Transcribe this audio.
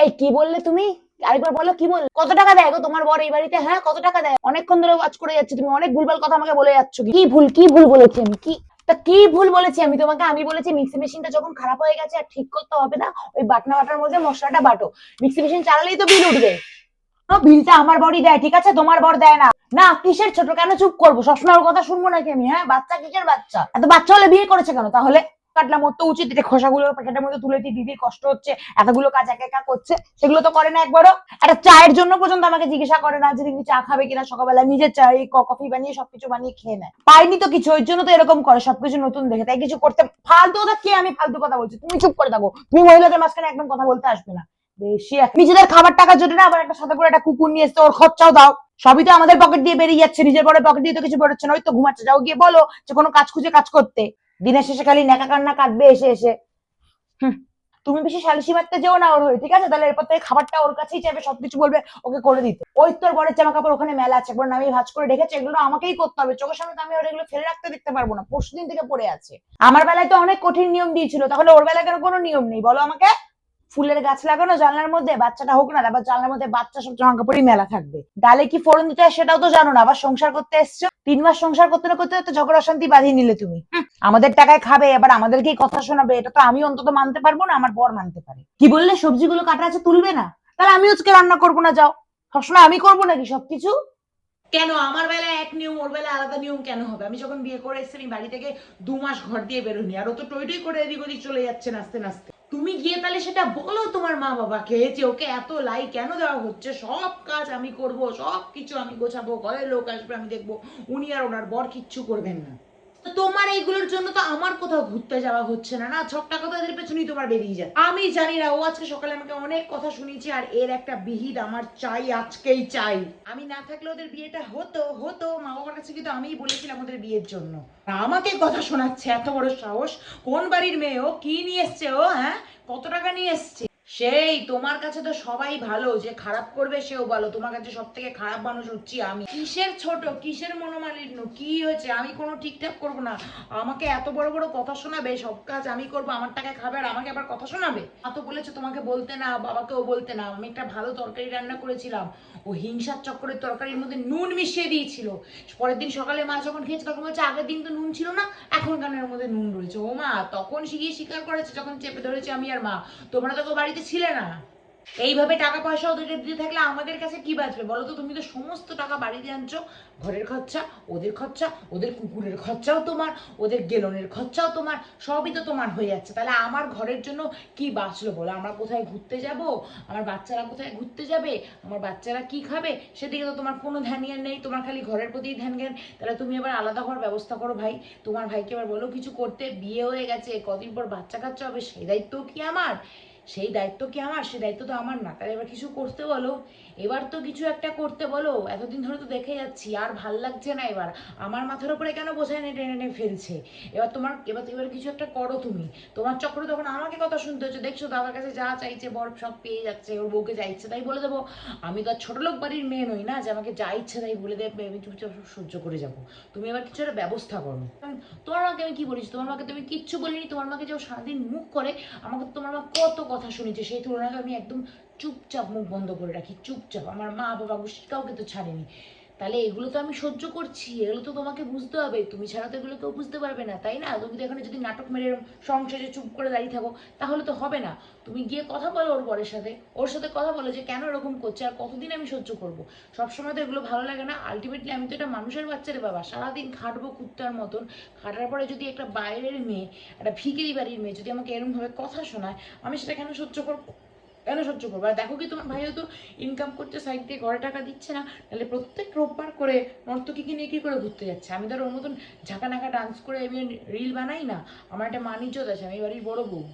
এই কি বললে তুমি? আরেকবার বলো, কি বললে? কত টাকা দেয় গো তোমার বর এই বাড়িতে? হ্যাঁ, কত টাকা দেয়? অনেকক্ষণ ধরে ওয়াচ করে যাচ্ছি, তুমি অনেক ভুলভাল কথা আমাকে বলে যাচ্ছ। কি ভুল, কি ভুল বলেছি আমি? কি ভুল বলেছি আমি তোমাকে? আমি বলেছি মিক্সি মেশিনটা যখন খারাপ হয়ে গেছে আর ঠিক করতে হবে না, ওই বাটনা বাটার মধ্যে মশলাটা বাটো। মিক্সি মেশিন চালালেই তো বিল উঠবে। বিলটা আমার বরই দেয়, ঠিক আছে? তোমার বর দেয় না। না, কিসের ছোট? কেন চুপ করবো? সবসময় ওর কথা শুনবো নাকি আমি? হ্যাঁ, বাচ্চা কিসের বাচ্চা? এত বাচ্চা হলে বিয়ে করেছে কেন তাহলে? কাটলাম, ওর তো উচিত এটা খোসাগুলো প্যাকেটের মধ্যে তুলে দিয়ে, দিদির কষ্ট হচ্ছে, এতগুলো কাজ একা একা করছে, সেগুলো তো করে না একবারও। একটা চায়ের জন্য পর্যন্ত আমাকে জিজ্ঞাসা করে না যে দিদি চা খাবে কিনা সকালবেলা, নিজের চা এই কফি বানিয়ে সবকিছু বানিয়ে খেয়ে নেয়। পাইনি তো কিছু, ওই জন্য তো এরকম করে, সবকিছু নতুন দেখে তাই কিছু করতে। ফালতু কথা কে? আমি ফালতু কথা বলছি? তুমি চুপ করে থাকো, তুমি মহিলাদের মাঝখানে একদম কথা বলতে আসবে না। বেশি নিজেদের খাবার টাকা জোটে না, আবার একটা সাথে করে একটা কুকুর নিয়ে এসছে, ওর খরচাও দাও। সবই তো আমাদের পকেট দিয়ে বেরিয়ে যাচ্ছে, নিজের বড় পকেট দিয়ে তো কিছু বেরোচ্ছে না। ওই তো ঘুমাচ্ছে, যাও গিয়ে বলো যে কোনো কাজ খুঁজে কাজ করতে। দিনের শেষে খালি নেকা কান্না কাঁদবে এসে এসে। হুম, তুমি বেশি সালিশি মারতে যেও না ওর হয়ে, ঠিক আছে? তাহলে এরপর থেকে খাবারটা ওর কাছেই চাইবে, সবকিছু বলবে ওকে করে দিতে। ওই তোর বরের জামা কাপড় ওখানে মেলা আছে, একবার নামিয়ে ভাঁজ করে রেখেছে, এগুলো আমাকেই করতে হবে চোখের সামনে, তো আমি ওর এগুলো ফেলে রাখতে দেখতে পারবো না, পরশুদিন থেকে পড়ে আছে। আমার বেলায় তো অনেক কঠিন নিয়ম দিয়েছিল, তাহলে ওর বেলায় কেন কোনো নিয়ম নেই বলো আমাকে? ফুলের গাছ লাগানো জানলার মধ্যে, বাচ্চাটা হোক না, তারপর জানলার মধ্যে বাচ্চা সব জামা কাপড়ই মেলা থাকবে। ডালে কি ফোড়ন দিতে হয় সেটাও তো জানো না, আবার সংসার করতে এসছো, 3 মাস সংসার করতে না করতে তো ঝগড়া শান্তি বাঁধিয়ে নিলে তুমি। আমাদের টাকায় খাবে, এবার আমাদেরকেই কথা শোনাবে, এটা তো আমি অন্তত মানতে পারবো না, আমার বর মানতে পারে। কি বললে? সবজিগুলো কাটা আছে তুলবে না? তাহলে আমি আজকে রান্না করবো না, যাও। সবসময় আমি করবো নাকি সবকিছু? কেন আমার বেলায় এক নিয়ম, ওর বেলায় আলাদা নিয়ম কেন হবে? আমি যখন বিয়ে করে এসেছি আমি বাড়ি থেকে 2 মাস ঘর দিয়ে বেরোনি, আর ও তো টই টই করে এদিক ওদিক চলে যাচ্ছে নাচতে নাচতে। তুমি গিয়ে তাহলে সেটা বলো তোমার মা বাবাকে যে ওকে এত লাই কেন দেওয়া হচ্ছে, সব কাজ আমি করব, সব কিছু আমি গোছাবো, ঘরের লোক আসবে আমি দেখবো, উনি আর ওনার বর কিচ্ছু করবেন না। তো তোমার এইগুলোর জন্য তো আমার কোথাও ঘুরতে যাওয়া হচ্ছে না, না? সব টাকা তো এদের পেছনেই তোমার বেরিয়ে যায়। আমি জানি না, ও আজকে সকালে আমাকে অনেক কথা শুনিয়েছে, আর এর একটা বিহিত আমার চাই, আজকেই চাই। আমি না থাকলে ওদের বিয়েটা হতো হতো, মা বাবার কাছে কিন্তু আমিই বলেছিলাম ওদের বিয়ের জন্য। আমাকে কথা শোনাচ্ছে, এত বড় সাহস! কোন বাড়ির মেয়ে ও? কি নিয়ে এসছে ও? হ্যাঁ, কত টাকা নিয়ে এসছে? সেই তোমার কাছে তো সবাই ভালো, যে খারাপ করবে সেও ভালো, তোমার কাছে সব থেকে খারাপ মানুষ হচ্ছি আমি। কিসের ছোট, কিসের মনোমালিন্য, কি হয়েছে? আমি কোনো ঠিকঠাক করবো না? আমাকে এত বড় বড় কথা শোনাবে? সব কাজ আমি করবো, আমার টাকায় খাবে, আর আমাকে আবার কথা শোনাবে? তো বলেছে তোমাকে বলতে না, বাবাকেও বলতে না। আমি একটা ভালো তরকারি রান্না করেছিলাম, ও হিংসার চক্করে তরকারির মধ্যে নুন মিশিয়ে দিয়েছিল। পরের দিন সকালে মা যখন খেয়েছে তখন বলছে আগের দিন তো নুন ছিল না, এখন কেন এর মধ্যে নুন রয়েছে? ও মা তখন শিখিয়ে স্বীকার করেছে যখন চেপে ধরেছে আমি আর মা, তোমরা তো বাড়িতে ছিলে না। এইভাবে টাকা পয়সা ওদেরকে দিতে থাকলে আমাদের কাছে কি বাঁচবে বলো তো? তুমি তো সমস্ত টাকা বাড়িতে আনছো, ঘরের খরচা, ওদের খরচা, ওদের কুকুরের খরচাও তোমার, ওদের গেলনের খরচাও তোমার, সবই তো তোমার হয়ে যাচ্ছে। তাহলে আমার ঘরের জন্য কি বাঁচলো বলো? আমরা কোথায় ঘুরতে যাব? আমার বাচ্চারা কোথায় ঘুরতে যাবে? আমার বাচ্চারা কি খাবে? সেদিকে তো তোমার কোনো ধ্যান জ্ঞান নেই, তোমার খালি ঘরের প্রতি ধ্যান জ্ঞান। তাহলে তুমি এবার আলাদা হওয়ার ব্যবস্থা করো ভাই, তোমার ভাইকে এবার বলো কিছু করতে। বিয়ে হয়ে গেছে, কদিন পর বাচ্চা কাচ্চা হবে, সেই দায়িত্ব কি আমার? সেই দায়িত্ব কি আমার? সেই দায়িত্ব তো আমার না। তাহলে এবার কিছু করতে বলো, এবার তো কিছু একটা করতে বলো। এতদিন ধরে তো দেখে যাচ্ছি, আর ভাল লাগছে না। এবার আমার মাথার উপরে কেন বোঝায় টেনে টেনে ফেলছে? এবার তোমার, এবার কিছু একটা করো তুমি। তোমার চক্রে তখন আমাকে কথা শুনতে হচ্ছে, দেখছো দাদার কাছে যা চাইছে বর সব পেয়ে যাচ্ছে, ওর বউকে যা ইচ্ছে তাই বলে দেবো? আমি তো আর ছোট লোক বাড়ির মেয়ে নই না যে আমাকে যা ইচ্ছে তাই বলে দেবে, আমি চুপচাপ সহ্য করে যাবো। তুমি এবার কিছু একটা ব্যবস্থা করো। তোমার মাকে আমি কি বলিস? তোমার মাকে তুমি কিচ্ছু বলিনি। তোমার মাকে যে সারাদিন মুখ করে, আমাকে তোমার মা কত কথা শুনেছে, সেই তুলনায় আমি একদম চুপচাপ মুখ বন্ধ করে রাখি, চুপচাপ। আমার মা বাবা গোষ্ঠী কাউকে তো ছাড়েনি। তাহলে এগুলো তো আমি সহ্য করছি, এগুলো তো তোমাকে বুঝতে হবে, তুমি ছাড়া তো এগুলো কেউ বুঝতে পারবে না, তাই না? তুমি তো এখানে যদি নাটক মেরে সংসারে চুপ করে দাঁড়িয়ে থাকো তাহলে তো হবে না। তুমি গিয়ে কথা বলো ওর বরের সাথে, ওর সাথে কথা বলো যে কেন এরকম করছে, আর কতদিন আমি সহ্য করবো? সবসময় তো এগুলো ভালো লাগে না। আলটিমেটলি আমি তো এটা মানুষের বাচ্চারে বাবা, সারাদিন খাটবো কুত্তার মতন, খাটার পরে যদি একটা বাইরের মেয়ে, একটা ভিকিরি বাড়ির মেয়ে যদি আমাকে এরকমভাবে কথা শোনায়, আমি সেটা কেন সহ্য করবো? কেন সহ্য করবো? আর দেখো কি তোমার ভাইও তো ইনকাম করছে সাইড দিয়ে, ঘরে টাকা দিচ্ছে না, তাহলে প্রত্যেক রোববার করে নর্তকীকে নিয়ে কি করে ঘুরতে যাচ্ছে? আমি তো আর ওর মতন ঝাঁকা নাকা ডান্স করে আমি রিল বানাই না। আমার একটা মান ইজ্জত আছে, আমি বাড়ির বড় বউ।